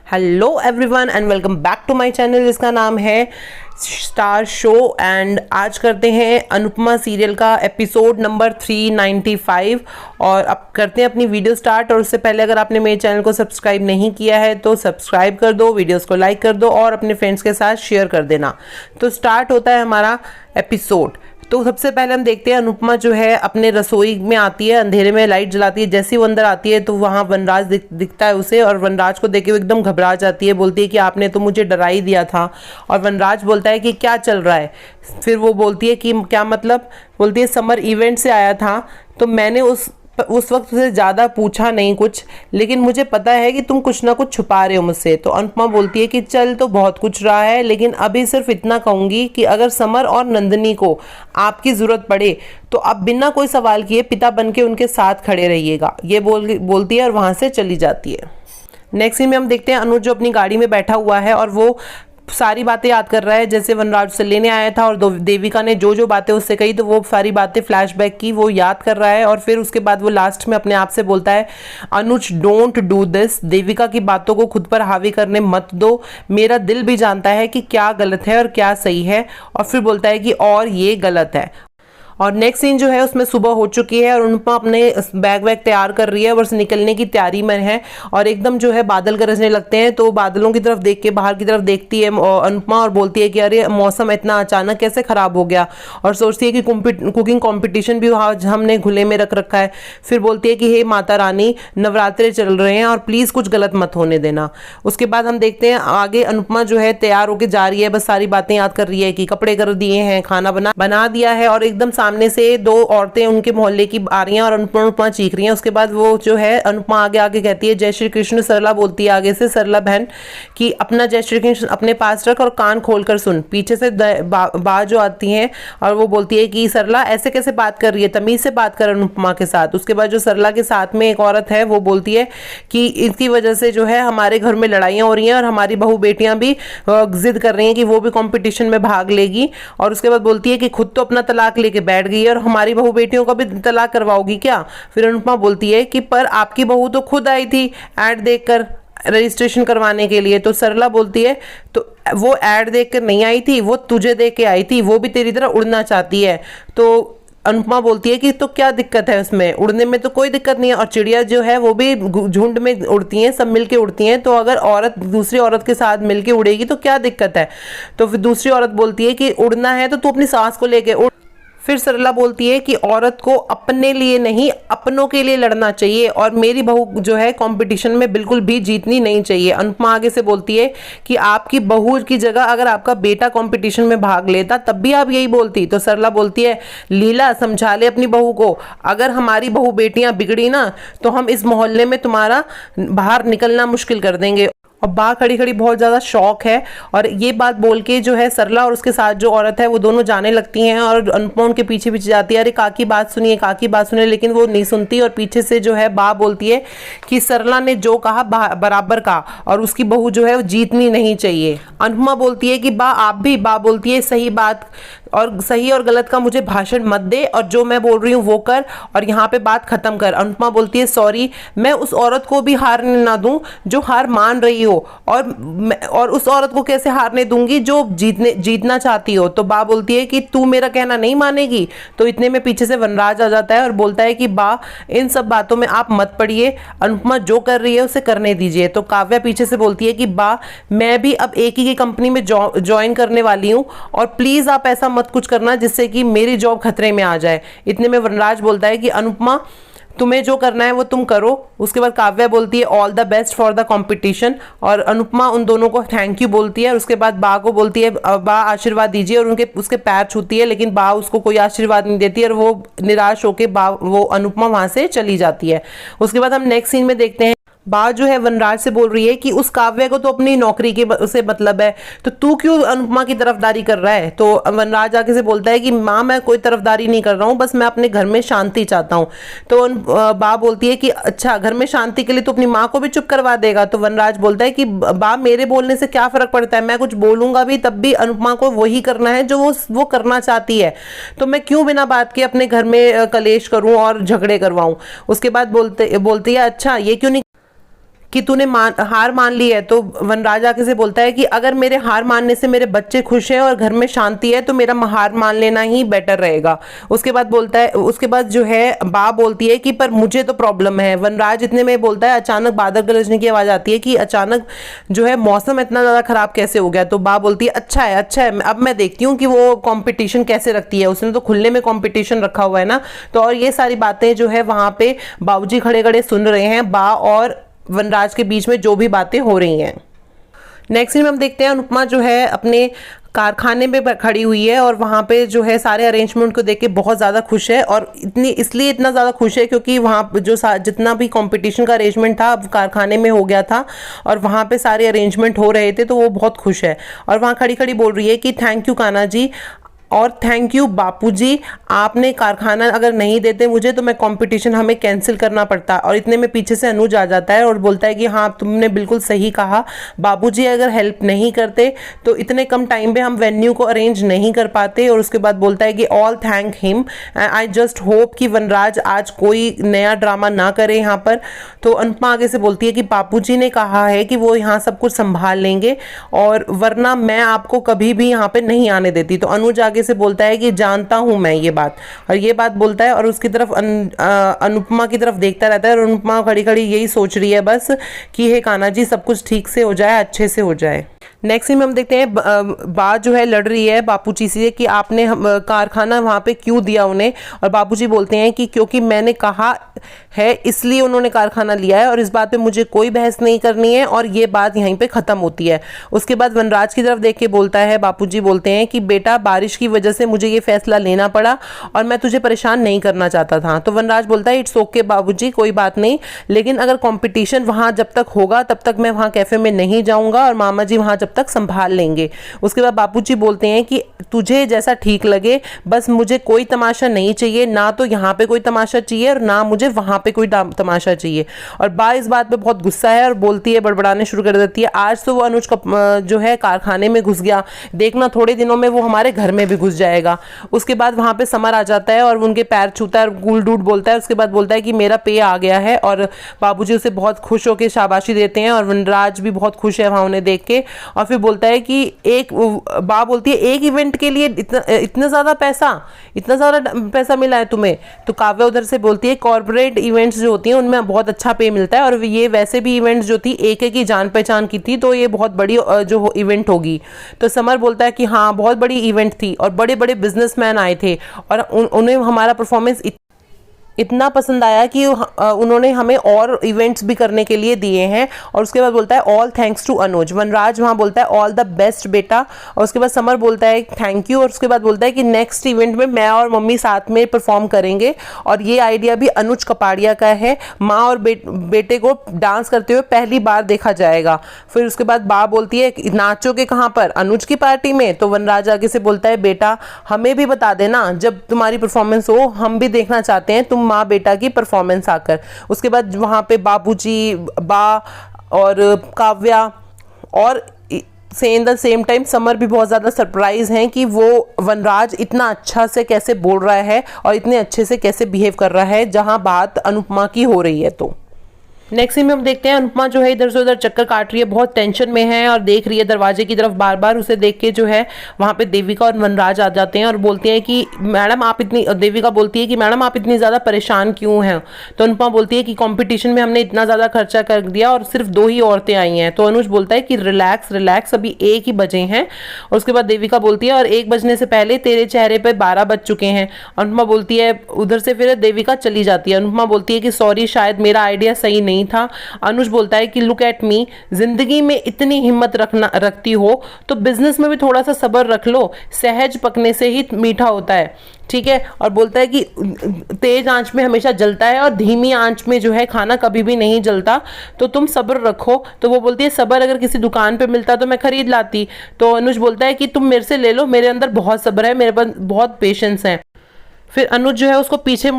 Hello everyone and welcome back to my channel जिसका नाम है स्टार शो। एंड आज करते हैं अनुपमा सीरियल का एपिसोड नंबर 395 और अब करते हैं अपनी वीडियो स्टार्ट। और उससे पहले अगर आपने मेरे चैनल को सब्सक्राइब नहीं किया है तो सब्सक्राइब कर दो, वीडियोस को लाइक कर दो और अपने फ्रेंड्स के साथ शेयर कर देना। तो स्टार्ट होता है हमारा एपिसोड। तो सबसे पहले हम देखते हैं अनुपमा जो है अपने रसोई में आती है, अंधेरे में लाइट जलाती है। जैसे ही वो अंदर आती है तो वहाँ वनराज दिखता है उसे और वनराज को देख के वो एकदम घबरा जाती है। बोलती है कि आपने तो मुझे डरा ही दिया था। और वनराज बोलता है कि क्या चल रहा है। फिर वो बोलती है कि क्या मतलब। बोलती है समर इवेंट से आया था तो मैंने उस वक्त उसे ज़्यादा पूछा नहीं कुछ, लेकिन मुझे पता है कि तुम कुछ ना कुछ छुपा रहे हो मुझसे। तो अनुपमा बोलती है कि चल तो बहुत कुछ रहा है, लेकिन अभी सिर्फ इतना कहूँगी कि अगर समर और नंदिनी को आपकी ज़रूरत पड़े तो आप बिना कोई सवाल किए पिता बन के उनके साथ खड़े रहिएगा। ये बोलती है और वहाँ से चली जाती है। नेक्स्ट सीन में हम देखते हैं अनुज जो अपनी गाड़ी में बैठा हुआ है और वो सारी बातें याद कर रहा है जैसे वनराज से लेने आया था और देविका ने जो जो बातें उससे कही तो वो सारी बातें फ्लैशबैक की वो याद कर रहा है। और फिर उसके बाद वो लास्ट में अपने आप से बोलता है अनुज डोंट डू दिस, देविका की बातों को खुद पर हावी करने मत दो। मेरा दिल भी जानता है कि क्या गलत है और क्या सही है। और फिर बोलता है कि और ये गलत है। और नेक्स्ट सीन जो है उसमें सुबह हो चुकी है और अनुपमा अपने बैग वैग तैयार कर रही है, बस निकलने की तैयारी में है। और एकदम जो है बादल गरजने लगते हैं तो बादलों की तरफ देख के बाहर की तरफ देखती है अनुपमा और बोलती है कि अरे मौसम इतना अचानक कैसे खराब हो गया। और सोचती है कि कुकिंग कॉम्पिटिशन भी वहाँ हमने खुले में रख रखा है। फिर बोलती है कि हे माता रानी नवरात्रे चल रहे हैं और प्लीज़ कुछ गलत मत होने देना। उसके बाद हम देखते हैं आगे अनुपमा जो है तैयार होकर जा रही है, बस सारी बातें याद कर रही है कि कपड़े कर दिए हैं, खाना बना दिया है। और एकदम सामने से दो औरतें उनके मोहल्ले की आ रही हैं और अनुपमा चीख रही हैं। उसके बाद वो जो है अनुपमा आगे कहती है जय श्री कृष्ण। सरला बोलती है आगे से, सरला बहन कि अपना जय श्री कृष्ण अपने पास रख और कान खोल कर सुन। पीछे से बा जो आती हैं और वो बोलती है कि सरला ऐसे कैसे बात कर रही है, तमीज से बात कर अनुपमा के साथ। उसके बाद जो सरला के साथ में एक औरत है वो बोलती है कि इसकी वजह से जो है हमारे घर में लड़ाइयाँ हो रही हैं और हमारी बहू बेटियां भी जिद कर रही हैं कि वो भी कॉम्पिटिशन में भाग लेगी। और उसके बाद बोलती है कि खुद तो अपना तलाक लेके बैठ गई और हमारी बहू बेटियों का भी तलाक करवाओगी क्या। फिर अनुपमा बोलती है कि पर आपकी बहू तो खुद आई थी ऐड देखकर रजिस्ट्रेशन करवाने के लिए। तो सरला बोलती है तो वो ऐड देखकर नहीं आई थी, वो तुझे देख के आई थी, वो भी तेरी तरह उड़ना चाहती है। तो अनुपमा बोलती है कि तो क्या दिक्कत है उसमें, उड़ने में तो कोई दिक्कत नहीं है। और चिड़िया जो है वो भी झुंड में उड़ती हैं, सब मिलके उड़ती हैं। तो अगर औरत दूसरी औरत के साथ मिलके उड़ेगी तो क्या दिक्कत है। तो फिर दूसरी औरत बोलती है कि उड़ना है तो तू अपनी सास को लेके उड़। फिर सरला बोलती है कि औरत को अपने लिए नहीं अपनों के लिए लड़ना चाहिए और मेरी बहू जो है कंपटीशन में बिल्कुल भी जीतनी नहीं चाहिए। अनुपमा आगे से बोलती है कि आपकी बहू की जगह अगर आपका बेटा कंपटीशन में भाग लेता तब भी आप यही बोलती। तो सरला बोलती है लीला समझा ले अपनी बहू को, अगर हमारी बहू बेटियां बिगड़ी ना तो हम इस मोहल्ले में तुम्हारा बाहर निकलना मुश्किल कर देंगे। और बाहर खड़ी खड़ी बहुत ज़्यादा शौक है। और ये बात बोल के जो है सरला और उसके साथ जो औरत है वो दोनों जाने लगती हैं और अनुपमा उनके पीछे पीछे जाती है, अरे काकी बात सुनिए काकी बात सुनिए, लेकिन वो नहीं सुनती। और पीछे से जो है बा बोलती है कि सरला ने जो कहा बराबर का और उसकी बहू जो है वो जीतनी नहीं चाहिए। अनुपमा बोलती है कि बा आप भी, बा बोलती है सही बात और सही और गलत का मुझे भाषण मत दे और जो मैं बोल रही हूँ वो कर और यहाँ पे बात खत्म कर। अनुपमा बोलती है सॉरी, मैं उस औरत को भी हारने ना दूं जो हार मान रही हो और उस औरत को कैसे हारने दूंगी जो जीतना चाहती हो। तो बा बोलती है कि तू मेरा कहना नहीं मानेगी। तो इतने में पीछे से वनराज आ जाता है और बोलता है कि बा इन सब बातों में आप मत पड़िए, अनुपमा जो कर रही है उसे करने दीजिए। तो काव्या पीछे से बोलती है कि बा मैं भी अब एक ही की कंपनी में ज्वाइन करने वाली हूँ और प्लीज आप ऐसा मत कुछ करना जिससे कि मेरी जॉब खतरे में आ जाए। इतने में वनराज बोलता है कि अनुपमा तुम्हें जो करना है वो तुम करो। उसके बाद काव्या बोलती है all the best for the competition और अनुपमा उन दोनों को थैंक यू बोलती है। और उसके बाद बा को बोलती है बा आशीर्वाद दीजिए और उसके पैर छूती है, लेकिन बा उसको कोई आशीर्वाद नहीं देती और वो निराश होकर वो अनुपमा वहां से चली जाती है। उसके बाद हम नेक्स्ट सीन में देखते हैं बा जो है वनराज से बोल रही है कि उस काव्या को तो अपनी नौकरी के से मतलब है, तो तू क्यों अनुपमा की तरफदारी कर रहा है। तो वनराज आगे से बोलता है कि माँ मैं कोई तरफदारी नहीं कर रहा हूँ, बस मैं अपने घर में शांति चाहता हूँ। तो बा बोलती है कि अच्छा घर में शांति के लिए तो अपनी माँ को भी चुप करवा देगा। तो वनराज बोलता है कि बा मेरे बोलने से क्या फर्क पड़ता है, मैं कुछ बोलूंगा भी तब भी अनुपमा को वही करना है जो वो करना चाहती है, तो मैं क्यों बिना बात के अपने घर में कलेश करूं और झगड़े करवाऊं। उसके बाद बोलती है अच्छा ये क्यों नहीं कि तूने हार मान ली है। तो वनराज आके से बोलता है कि अगर मेरे हार मानने से मेरे बच्चे खुश हैं और घर में शांति है तो मेरा हार मान लेना ही बेटर रहेगा। उसके बाद जो है बा बोलती है कि पर मुझे तो प्रॉब्लम है। वनराज इतने में बोलता है, अचानक बादल गरजने की आवाज आती है कि अचानक जो है मौसम इतना ज्यादा खराब कैसे हो गया। तो बा बोलती है अच्छा है, अब मैं देखती हूँ कि वो कंपटीशन कैसे रखती है, उसने तो खुले में कंपटीशन रखा हुआ है ना। तो और ये सारी बातें जो है वहां पे बाबूजी खड़े खड़े सुन रहे हैं, बा और वनराज के बीच में जो भी बातें हो रही हैं। नेक्स्ट सीन में हम देखते हैं अनुपमा जो है अपने कारखाने में खड़ी हुई है और वहाँ पे जो है सारे अरेंजमेंट को देख के बहुत ज़्यादा खुश है। और इसलिए इतना ज़्यादा खुश है क्योंकि वहाँ जो जितना भी कंपटीशन का अरेंजमेंट था अब कारखाने में हो गया था और वहाँ पे सारे अरेंजमेंट हो रहे थे, तो वो बहुत खुश है। और वहाँ खड़ी खड़ी बोल रही है कि थैंक यू कान्हा जी और थैंक यू बापूजी, आपने कारखाना अगर नहीं देते मुझे तो मैं कंपटीशन हमें कैंसिल करना पड़ता। और इतने में पीछे से अनुज आ जाता है और बोलता है कि हाँ तुमने बिल्कुल सही कहा, बाबूजी अगर हेल्प नहीं करते तो इतने कम टाइम पे हम वेन्यू को अरेंज नहीं कर पाते। और उसके बाद बोलता है कि all thank him, I just hope कि वनराज आज कोई नया ड्रामा ना करे यहाँ पर। तो अनुपमा आगे से बोलती है कि बापूजी ने कहा है कि वो यहाँ सब कुछ संभाल लेंगे और वरना मैं आपको कभी भी यहाँ पे नहीं आने देती। तो अनुज आगे से बोलता है कि जानता हूं मैं ये बात, और ये बात बोलता है और उसकी तरफ अनुपमा की तरफ देखता रहता है। और अनुपमा खड़ी खड़ी यही सोच रही है बस कि हे कान्हा जी सब कुछ ठीक से हो जाए, अच्छे से हो जाए। नेक्स्ट में हम देखते हैं बात जो है लड़ रही है बापूजी से कि आपने कारखाना वहाँ पे क्यों दिया उन्हें। और बापूजी बोलते हैं कि क्योंकि मैंने कहा है इसलिए उन्होंने कारखाना लिया है और इस बात पे मुझे कोई बहस नहीं करनी है। और ये बात यहीं पे ख़त्म होती है। उसके बाद वनराज की तरफ देख के बोलता है, बापूजी बोलते हैं कि बेटा बारिश की वजह से मुझे ये फैसला लेना पड़ा और मैं तुझे परेशान नहीं करना चाहता था। तो वनराज बोलता है इट्स ओके बाबूजी, कोई बात नहीं, लेकिन अगर कॉम्पिटिशन वहाँ जब तक होगा तब तक मैं वहाँ कैफे में नहीं जाऊँगा और मामा जी वहाँ जब तक संभाल लेंगे। उसके बाद बापूजी बोलते हैं कि तुझे जैसा ठीक लगे, बस मुझे कोई तमाशा नहीं चाहिए, ना तो यहाँ पे कोई तमाशा चाहिए और ना मुझे वहाँ पे कोई तमाशा चाहिए। और बा इस बात पे बहुत गुस्सा है और बोलती है, बड़बड़ाने शुरू कर देती है, आज तो वो अनुज का जो है कारखाने में घुस गया, देखना थोड़े दिनों में वो हमारे घर में भी घुस जाएगा। उसके बाद वहाँ पे समर आ जाता है और उनके पैर छूता है और कूल डूड बोलता है। उसके बाद बोलता है कि मेरा पे आ गया है और बाबूजी उसे बहुत खुश होकर शाबाशी देते हैं और वनराज भी बहुत खुश है वहाँ उन्हें देख के। और फिर बोलता है कि बा बोलती है एक इवेंट के लिए इतना ज़्यादा पैसा मिला है तुम्हें। तो काव्या उधर से बोलती है कॉर्पोरेट इवेंट्स जो होती हैं उनमें बहुत अच्छा पे मिलता है और ये वैसे भी इवेंट्स जो थी एक की जान पहचान की थी, तो ये बहुत बड़ी जो इवेंट होगी। तो समर बोलता है कि हाँ बहुत बड़ी इवेंट थी और बड़े बड़े बिजनेसमैन आए थे और उन्हें हमारा परफॉर्मेंस इतना पसंद आया कि उन्होंने हमें और इवेंट्स भी करने के लिए दिए हैं। और उसके बाद बोलता है ऑल थैंक्स टू अनुज। वनराज वहाँ बोलता है ऑल द बेस्ट बेटा। और उसके बाद समर बोलता है थैंक यू और उसके बाद बोलता है कि नेक्स्ट इवेंट में मैं और मम्मी साथ में परफॉर्म करेंगे और ये आइडिया भी अनुज कपाड़िया का है, माँ और बेटे को डांस करते हुए पहली बार देखा जाएगा। फिर उसके बाद बा बोलती है नाचोगे कहाँ पर, अनुज की पार्टी में। तो वनराज आगे से बोलता है बेटा हमें भी बता देना जब तुम्हारी परफॉर्मेंस हो, हम भी देखना चाहते हैं तुम माँ बेटा की परफॉर्मेंस आकर। उसके बाद वहाँ पे बाबूजी, बा और काव्या और in the same time summer भी बहुत ज़्यादा सरप्राइज हैं कि वो वनराज इतना अच्छा से कैसे बोल रहा है और इतने अच्छे से कैसे बिहेव कर रहा है जहाँ बात अनुपमा की हो रही है। तो नेक्स्ट सीन में हम देखते हैं अनुपमा जो है इधर से उधर चक्कर काट रही है, बहुत टेंशन में है और देख रही है दरवाजे की तरफ बार बार। उसे देख के जो है वहाँ पे देविका और वनराज आ जाते हैं और बोलते हैं कि मैडम आप इतनी, देविका बोलती है कि मैडम आप इतनी ज़्यादा परेशान क्यों हैं। तो अनुपमा बोलती है कि कंपटीशन में हमने इतना ज़्यादा खर्चा कर दिया और सिर्फ 2 ही औरतें आई हैं। तो अनुज बोलता है कि रिलैक्स रिलैक्स, अभी 1 ही बजे हैं। और उसके बाद देविका बोलती है और 1 बजने से पहले तेरे चेहरे पर 12 बज चुके हैं। अनुपमा बोलती है, उधर से फिर देविका चली जाती है। अनुपमा बोलती है कि सॉरी शायद मेरा आइडिया सही नहीं था। अनुज बोलता है कि लुक एट मी, जिंदगी में इतनी हिम्मत रखती हो तो बिजनेस में भी थोड़ा सा सब्र रख लो, सहज पकने से ही मीठा होता है, ठीक है। और बोलता है कि तेज आंच में हमेशा जलता है और धीमी आंच में जो है खाना कभी भी नहीं जलता, तो तुम सब्र रखो। तो वो बोलती है सब्र अगर किसी दुकान पे मिलता तो मैं खरीद लाती। तो अनुज बोलता है कि तुम मेरे से ले लो, मेरे अंदर बहुत सब्र है, मेरे पास बहुत पेशेंस है। फिर अनुज जो है उसको पीछे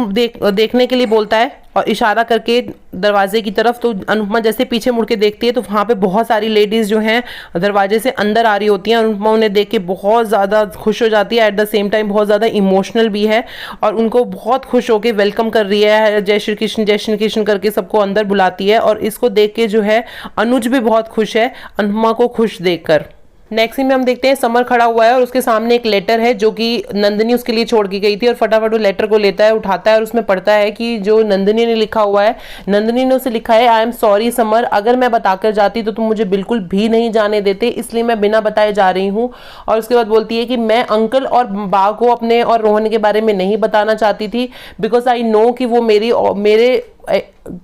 देखने के लिए बोलता है और इशारा करके दरवाजे की तरफ। तो अनुपमा जैसे पीछे मुड़ के देखती है तो वहाँ पे बहुत सारी लेडीज जो हैं दरवाजे से अंदर आ रही होती हैं। अनुपमा उन्हें देख के बहुत ज़्यादा खुश हो जाती है, एट द सेम टाइम बहुत ज़्यादा इमोशनल भी है और उनको बहुत खुश होकर वेलकम कर रही है, जय श्री कृष्ण करके सबको अंदर बुलाती है। और इसको देख के जो है अनुज भी बहुत खुश है अनुपमा को खुश देखकर। नेक्स्ट सीन में हम देखते हैं समर खड़ा हुआ है और उसके सामने एक लेटर है जो कि नंदिनी उसके लिए छोड़ के गई थी, और फटाफट वो लेटर को लेता है, उठाता है और उसमें पढ़ता है कि जो नंदिनी ने लिखा हुआ है, नंदिनी ने उसे लिखा है, आई एम सॉरी समर, अगर मैं बताकर जाती तो तुम मुझे बिल्कुल भी नहीं जाने देते, इसलिए मैं बिना बताए जा रही हूँ। और उसके बाद बोलती है कि मैं अंकल और बा को अपने और रोहन के बारे में नहीं बताना चाहती थी, बिकॉज आई नो कि वो मेरे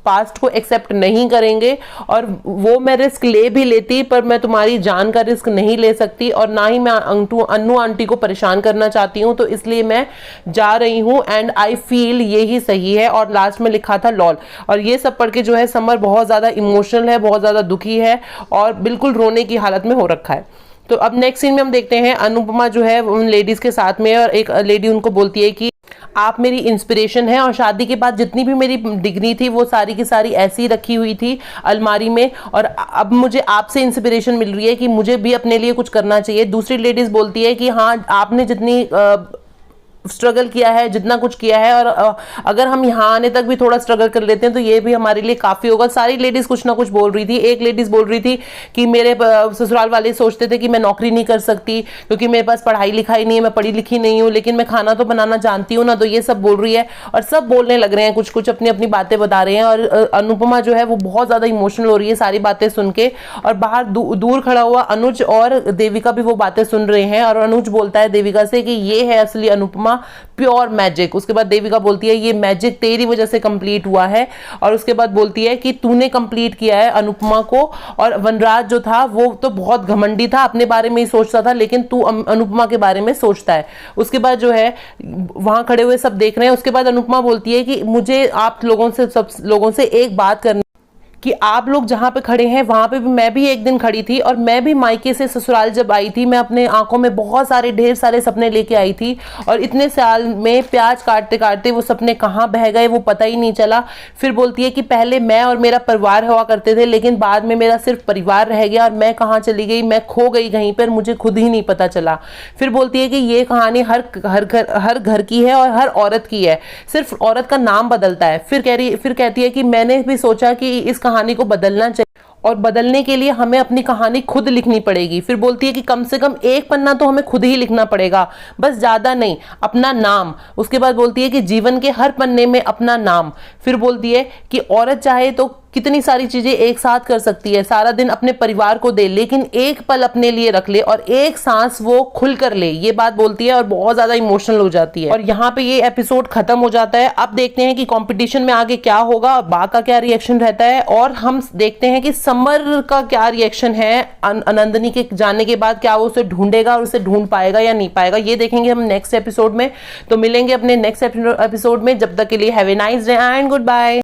पास्ट को एक्सेप्ट नहीं करेंगे और वो मैं रिस्क ले भी लेती, पर मैं तुम्हारी जान का रिस्क नहीं ले सकती और ना ही मैं अन्नू आंटी को परेशान करना चाहती हूँ, तो इसलिए मैं जा रही हूँ एंड आई फील यही सही है। और लास्ट में लिखा था लॉल। और ये सब पढ़ के जो है समर बहुत ज़्यादा इमोशनल है, बहुत ज़्यादा दुखी है और बिल्कुल रोने की हालत में हो रखा है। तो अब नेक्स्ट सीन में हम देखते हैं अनुपमा जो है उन लेडीज के साथ में, और एक लेडी उनको बोलती है कि आप मेरी इंस्पिरेशन है, और शादी के बाद जितनी भी मेरी डिग्री थी वो सारी की सारी ऐसी रखी हुई थी अलमारी में, और अब मुझे आपसे इंस्पिरेशन मिल रही है कि मुझे भी अपने लिए कुछ करना चाहिए। दूसरी लेडीज बोलती है कि हाँ आपने जितनी स्ट्रगल किया है, जितना कुछ किया है, और अगर हम यहाँ आने तक भी थोड़ा स्ट्रगल कर लेते हैं तो ये भी हमारे लिए काफ़ी होगा। सारी लेडीज़ कुछ ना कुछ बोल रही थी। एक लेडीज़ बोल रही थी कि मेरे ससुराल वाले सोचते थे कि मैं नौकरी नहीं कर सकती क्योंकि मेरे पास पढ़ाई लिखाई नहीं है, मैं पढ़ी लिखी नहीं हूँ, लेकिन मैं खाना तो बनाना जानती हूँ ना। तो ये सब बोल रही है और सब बोलने लग रहे हैं, कुछ कुछ अपनी अपनी बातें बता रहे हैं। और अनुपमा जो है वो बहुत ज़्यादा इमोशनल हो रही है सारी बातें सुन के, और बाहर दूर खड़ा हुआ अनुज और देविका भी वो बातें सुन रहे हैं। और अनुज बोलता है देविका से कि ये है असली अनुपमा, प्योर मैजिक। उसके बाद देविका बोलती है ये मैजिक तेरी वजह से कंप्लीट हुआ है, और उसके बाद बोलती है कि तूने कंप्लीट किया है अनुपमा को, और वनराज जो था वो तो बहुत घमंडी था, अपने बारे में ही सोचता था, लेकिन तू अनुपमा के बारे में सोचता है। उसके बाद जो है वहां खड़े हुए सब देख रहे हैं। उसके बाद अनुपमा बोलती है कि मुझे आप सब लोगों से एक बात करनी कि आप लोग जहाँ पे खड़े हैं वहाँ पे भी मैं भी एक दिन खड़ी थी, और मैं भी मायके से ससुराल जब आई थी मैं अपने आंखों में बहुत सारे ढेर सारे सपने लेके आई थी, और इतने साल में प्याज काटते काटते वो सपने कहाँ बह गए वो पता ही नहीं चला। फिर बोलती है कि पहले मैं और मेरा परिवार हुआ करते थे, लेकिन बाद में मेरा सिर्फ परिवार रह गया और मैं कहाँ चली गई, मैं खो गई कहीं पर, मुझे खुद ही नहीं पता चला। फिर बोलती है कि ये कहानी हर घर की है और हर औरत की है, सिर्फ औरत का नाम बदलता है। फिर कहती है कि मैंने भी सोचा कि इस कहानी को बदलना चाहिए, और बदलने के लिए हमें अपनी कहानी खुद लिखनी पड़ेगी। फिर बोलती है कि कम से कम एक पन्ना तो हमें खुद ही लिखना पड़ेगा, बस ज्यादा नहीं, अपना नाम। उसके बाद बोलती है कि जीवन के हर पन्ने में अपना नाम। फिर बोलती है कि औरत चाहे तो कितनी सारी चीजें एक साथ कर सकती है, सारा दिन अपने परिवार को दे, लेकिन एक पल अपने लिए रख ले और एक सांस वो खुल कर ले। ये बात बोलती है और बहुत ज्यादा इमोशनल हो जाती है, और यहाँ पे ये एपिसोड खत्म हो जाता है। अब देखते हैं कि कंपटीशन में आगे क्या होगा, बा का क्या रिएक्शन रहता है, और हम देखते हैं कि समर का क्या रिएक्शन है नंदिनी के जाने के बाद। क्या वो उसे ढूंढेगा और उसे ढूंढ पाएगा या नहीं पाएगा, ये देखेंगे हम नेक्स्ट एपिसोड में। तो मिलेंगे अपने नेक्स्ट एपिसोड में, जब तक के लिए have a nice day and good bye.